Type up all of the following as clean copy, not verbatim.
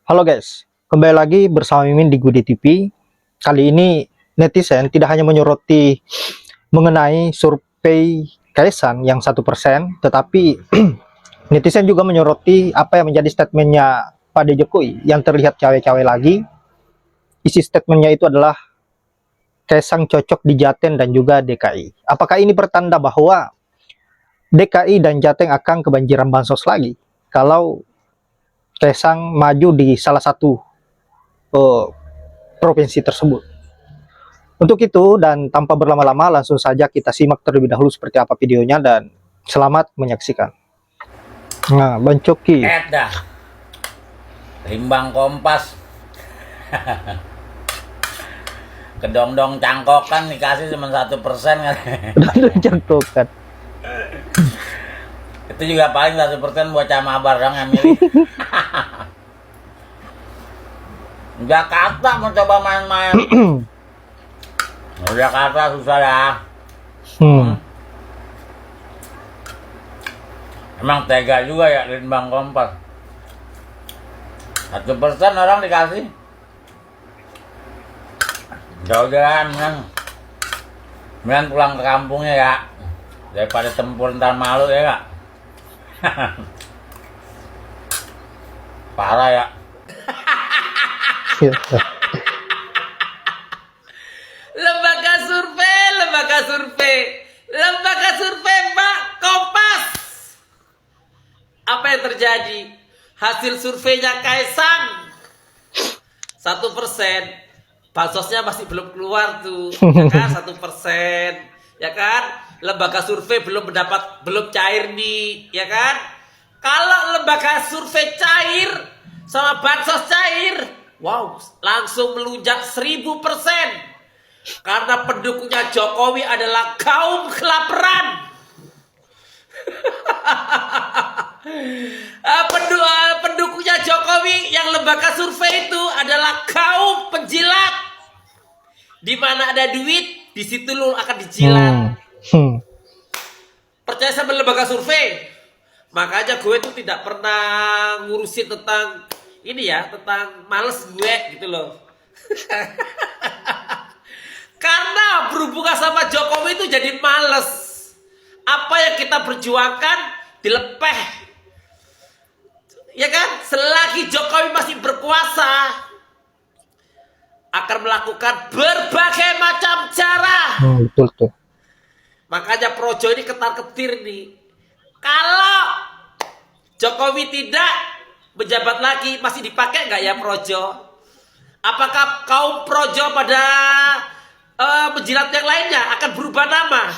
Halo guys, kembali lagi bersama Mimin di Gudi TV. Kali ini netizen tidak hanya menyoroti mengenai survei Kaisang yang 1%, tetapi netizen juga menyoroti apa yang menjadi statementnya Pak Jokowi yang terlihat cawe-cawe lagi. Isi statementnya itu adalah Kaisang cocok di Jateng dan juga DKI. Apakah ini pertanda bahwa DKI dan Jateng akan kebanjiran bansos lagi kalau Kaisang maju di salah satu provinsi tersebut? Untuk itu dan tanpa berlama-lama langsung saja kita simak terlebih dahulu seperti apa videonya dan selamat menyaksikan. Nah, Bang Coki. Dah. Rimbang Kompas. Kedong-dong cangkokan dikasih cuma 1% kan. Udah jangkokan. Itu juga paling 1% buat Camabar dong yang milih. Jakarta mau coba main-main. Jakarta susah ya. Emang tega juga ya Rimbang Kompas. 1% orang dikasih. Jauh-jauhan kan pulang ke kampungnya ya, daripada tempur ntar malu ya kak. Parah ya. Lembaga survei Mbak Kompas. Apa yang terjadi? Hasil surveinya Kaisang 1%. Bansosnya masih belum keluar tuh, ya kan? 1%, ya kan? Lembaga survei belum cair nih, ya kan? Kalau lembaga survei cair sama bansos cair, wow, langsung melunjak 1000%. Karena pendukungnya Jokowi adalah kaum kelaparan. Pendukungnya Jokowi yang lembaga survei itu adalah kaum penjilat. Di mana ada duit, di situ lu akan dijilat. Percaya sama lembaga survei. Makanya gue tuh tidak pernah ngurusin tentang ini ya, tentang males gue gitu loh. Karena berhubungan sama Jokowi itu jadi males. Apa yang kita perjuangkan dilepeh. Ya kan? Selagi Jokowi masih berkuasa, akan melakukan berbagai macam cara. Betul tuh. Makanya Projo ini ketar-ketir nih. Kalau Jokowi tidak menjabat lagi, masih dipakai nggak ya Projo? Apakah kaum Projo pada menjilat yang lainnya akan berubah nama?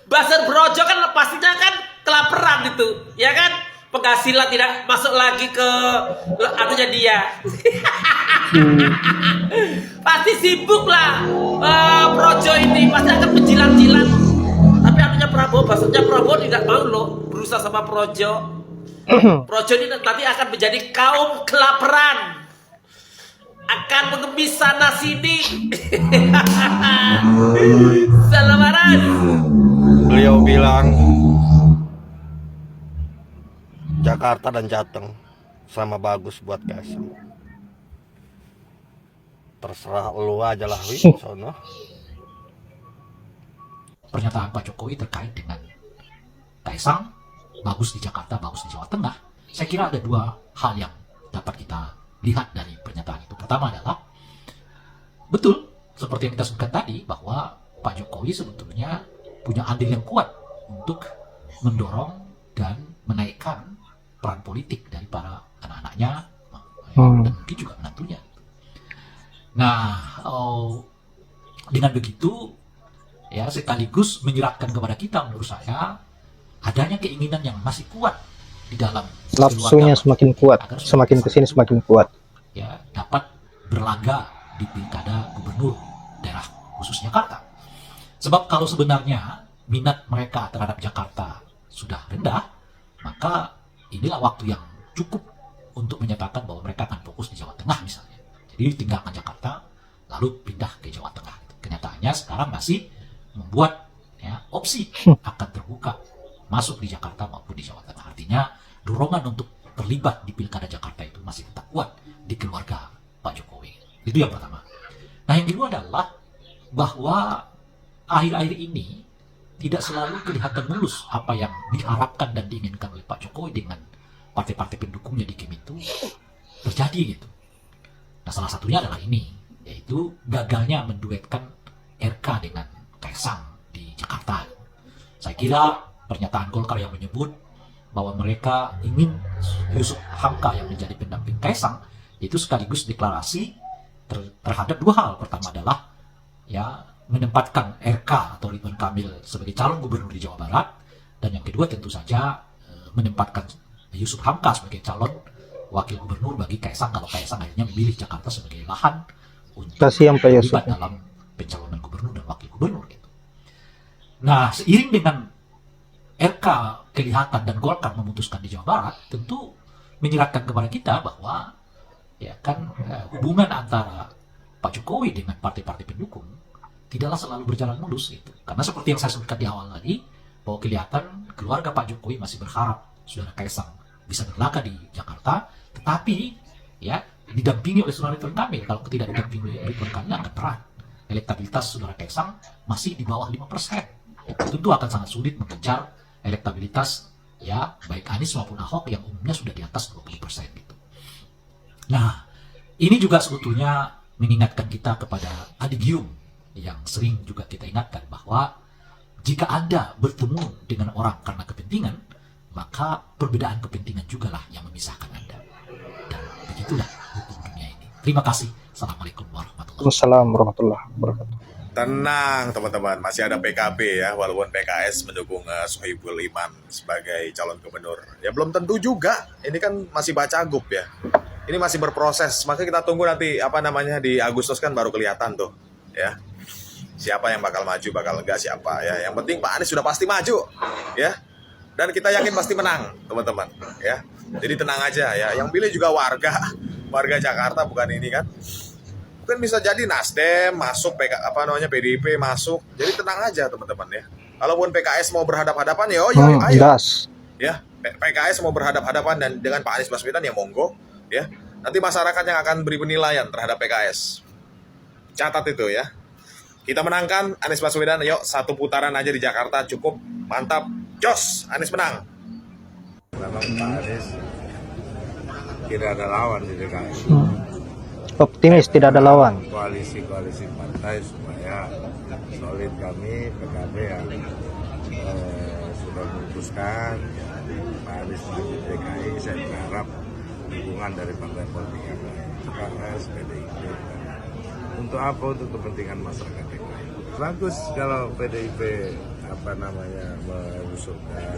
Buzzer Projo kan pastinya kan kelaparan itu, ya kan? Penghasilan tidak masuk lagi ke anunya dia. Pasti sibuk lah Projo ini, pasti akan menjilat-jilat. Tapi anunya Prabowo, bahasanya Prabowo tidak mau loh berusaha sama Projo. Projo ini nanti akan menjadi kaum kelaparan, akan mengemis sana sini. Salamaran. Beliau bilang Jakarta dan Jateng sama bagus buat Kaisang. Terserah lu aja lah, Wi, sono. Pernyataan Pak Jokowi terkait dengan Kaisang bagus di Jakarta, bagus di Jawa Tengah. Saya kira ada dua hal yang dapat kita lihat dari pernyataan itu. Pertama adalah betul seperti yang kita sebutkan tadi bahwa Pak Jokowi sebetulnya punya andil yang kuat untuk mendorong dan menaikkan peran politik dari para anak-anaknya dan mungkin juga menantunya. Nah, dengan begitu ya sekaligus menyeratkan kepada kita, menurut saya adanya keinginan yang masih kuat di dalam Nafsunya semakin kuat, semakin kesini semakin kuat. Ya, dapat berlaga di pilkada gubernur daerah khusus Jakarta. Sebab kalau sebenarnya minat mereka terhadap Jakarta sudah rendah, maka inilah waktu yang cukup untuk menyatakan bahwa mereka akan fokus di Jawa Tengah misalnya. Jadi tinggalkan Jakarta, lalu pindah ke Jawa Tengah. Kenyataannya sekarang masih membuat ya, opsi akan terbuka masuk di Jakarta maupun di Jawa Tengah. Artinya dorongan untuk terlibat di Pilkada Jakarta itu masih tetap kuat di keluarga Pak Jokowi. Itu yang pertama. Nah, yang kedua adalah bahwa akhir-akhir ini tidak selalu kelihatan mulus apa yang diharapkan dan diinginkan oleh Pak Jokowi dengan partai-partai pendukungnya di Kim itu terjadi gitu. Nah, salah satunya adalah ini, yaitu gagalnya menduetkan RK dengan Kaisang di Jakarta. Saya kira pernyataan Golkar yang menyebut bahwa mereka ingin Yusuf Hamka yang menjadi pendamping Kaisang itu sekaligus deklarasi terhadap dua hal. Pertama adalah ya menempatkan RK atau Ridwan Kamil sebagai calon gubernur di Jawa Barat, dan yang kedua tentu saja menempatkan Yusuf Hamka sebagai calon wakil gubernur bagi Kaisang kalau Kaisang akhirnya memilih Jakarta sebagai lahan untuk Kasihan Pak Yusuf. terlibat dalam pencalonan gubernur dan wakil gubernur gitu. Nah, seiring dengan RK kelihatan dan Golkar memutuskan di Jawa Barat, tentu menyeratkan kepada kita bahwa ya kan hubungan antara Pak Jokowi dengan partai-partai pendukung tidaklah selalu berjalan mulus gitu. Karena seperti yang saya sebutkan di awal tadi, bahwa kelihatan keluarga Pak Jokowi masih berharap saudara Kaisang bisa berlaga di Jakarta, tetapi ya didampingi oleh saudara Ridwan Kamil. Kalau tidak didampingi oleh Ridwan Kamil akan berat. Elektabilitas saudara Kaisang masih di bawah 5%. Itu tentu akan sangat sulit mengejar elektabilitas ya baik Anies maupun Ahok yang umumnya sudah di atas 20% gitu. Nah, ini juga sebetulnya mengingatkan kita kepada adigium yang sering juga kita ingatkan bahwa jika Anda bertemu dengan orang karena kepentingan, maka perbedaan kepentingan juga lah yang memisahkan Anda. Dan begitulah hukum dunia ini. Terima kasih. Assalamualaikum warahmatullahi wabarakatuh. Waalaikumsalam warahmatullahi wabarakatuh. Tenang teman-teman, masih ada PKB ya, walaupun PKS mendukung Sohibul Iman sebagai calon gubernur. Ya belum tentu juga, ini kan masih bacagup ya. Ini masih berproses, maka kita tunggu nanti di Agustus kan baru kelihatan tuh ya. Siapa yang bakal maju, bakal enggak siapa ya. Yang penting Pak Anies sudah pasti maju ya. Dan kita yakin pasti menang teman-teman ya. Jadi tenang aja ya, yang pilih juga warga Jakarta bukan ini kan. Mungkin bisa jadi Nasdem masuk, PDIP masuk. Jadi tenang aja teman-teman ya. Kalaupun PKS mau berhadap-hadapan ya, ayo. Gas. Ya, PKS mau berhadap-hadapan dan dengan Pak Anies Baswedan ya monggo ya. Nanti masyarakat yang akan beri penilaian terhadap PKS. Catat itu ya. Kita menangkan Anies Baswedan, yuk satu putaran aja di Jakarta cukup. Mantap. Jos, Anies menang. Memang Pak Anies tidak ada lawan di DKI. Optimis tidak ada lawan. Koalisi partai supaya solid, kami PKB yang sudah memutuskan Pak Anies maju di DKI. Saya berharap dukungan dari partai politik yang lain, PKS, PDIP. Untuk apa? Untuk kepentingan masyarakat DKI. Bagus kalau PDIP mengusulkan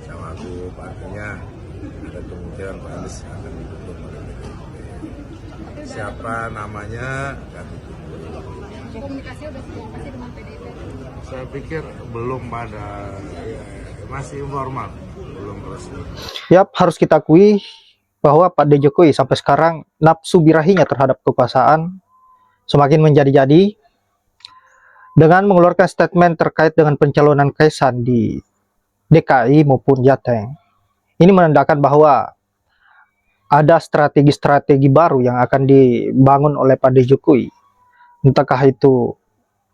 cawagup, artinya ada kemungkinan Pak Anies akan didukung oleh PDIP. Siapa namanya kami tunggu. Komunikasi udah pasti dengan PDIP? Saya pikir belum pada, masih informal, belum resmi. Yap, harus kita akui bahwa Pak D. Jokowi sampai sekarang nafsu birahinya terhadap kekuasaan semakin menjadi-jadi. Dengan mengeluarkan statement terkait dengan pencalonan Kaisang di DKI maupun Jateng, ini menandakan bahwa ada strategi-strategi baru yang akan dibangun oleh Pak D. Jokowi. Entahkah itu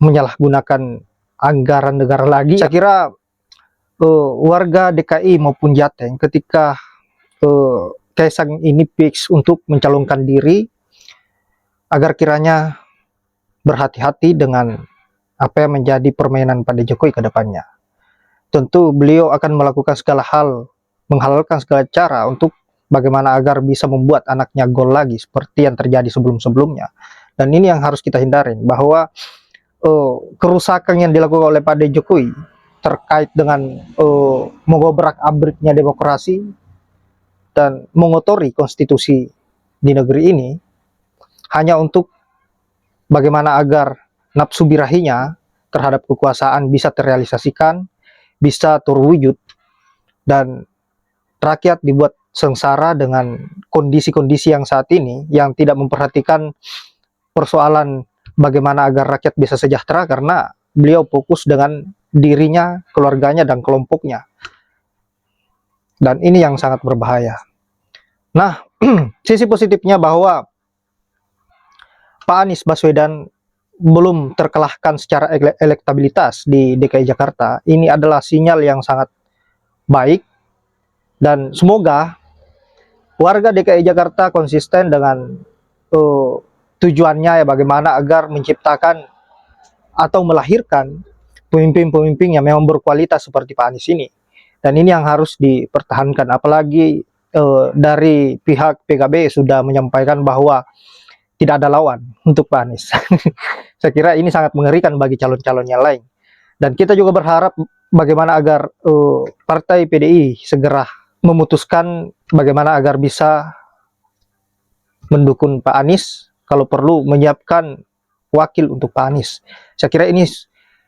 menyalahgunakan anggaran negara lagi. Saya kira warga DKI maupun Jateng ketika Kaisang ini fix untuk mencalonkan diri, agar kiranya berhati-hati dengan apa yang menjadi permainan Pak D. Jokowi ke depannya. Tentu beliau akan melakukan segala hal, menghalalkan segala cara untuk bagaimana agar bisa membuat anaknya gol lagi seperti yang terjadi sebelum-sebelumnya. Dan ini yang harus kita hindarin, bahwa kerusakan yang dilakukan oleh Pak D. Jokowi terkait dengan mengobrak-abriknya demokrasi dan mengotori konstitusi di negeri ini hanya untuk bagaimana agar nafsu birahinya terhadap kekuasaan bisa terrealisasikan, bisa terwujud, dan rakyat dibuat sengsara dengan kondisi-kondisi yang saat ini yang tidak memperhatikan persoalan bagaimana agar rakyat bisa sejahtera, karena beliau fokus dengan dirinya, keluarganya, dan kelompoknya. Dan ini yang sangat berbahaya. Nah, sisi positifnya bahwa Pak Anies Baswedan belum terkalahkan secara elektabilitas di DKI Jakarta. Ini adalah sinyal yang sangat baik, dan semoga warga DKI Jakarta konsisten dengan tujuannya, ya, bagaimana agar menciptakan atau melahirkan pemimpin-pemimpin yang memang berkualitas seperti Pak Anies ini. Dan ini yang harus dipertahankan, apalagi dari pihak PKB sudah menyampaikan bahwa tidak ada lawan untuk Pak Anies. Saya kira ini sangat mengerikan bagi calon-calon yang lain. Dan kita juga berharap bagaimana agar partai PDI segera memutuskan bagaimana agar bisa mendukung Pak Anies, kalau perlu menyiapkan wakil untuk Pak Anies. Saya kira ini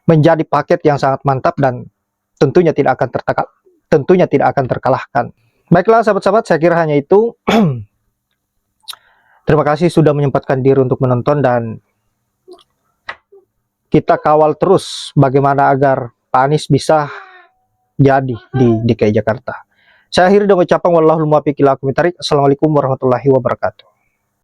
menjadi paket yang sangat mantap dan tentunya tidak akan terkalahkan. Baiklah sahabat-sahabat, saya kira hanya itu. Terima kasih sudah menyempatkan diri untuk menonton, dan kita kawal terus bagaimana agar Pak Anies bisa jadi di DKI Jakarta. Saya akhiri dengan ucapan wallahul muwaffiq ila aqwamit thoriq. Assalamualaikum warahmatullahi wabarakatuh.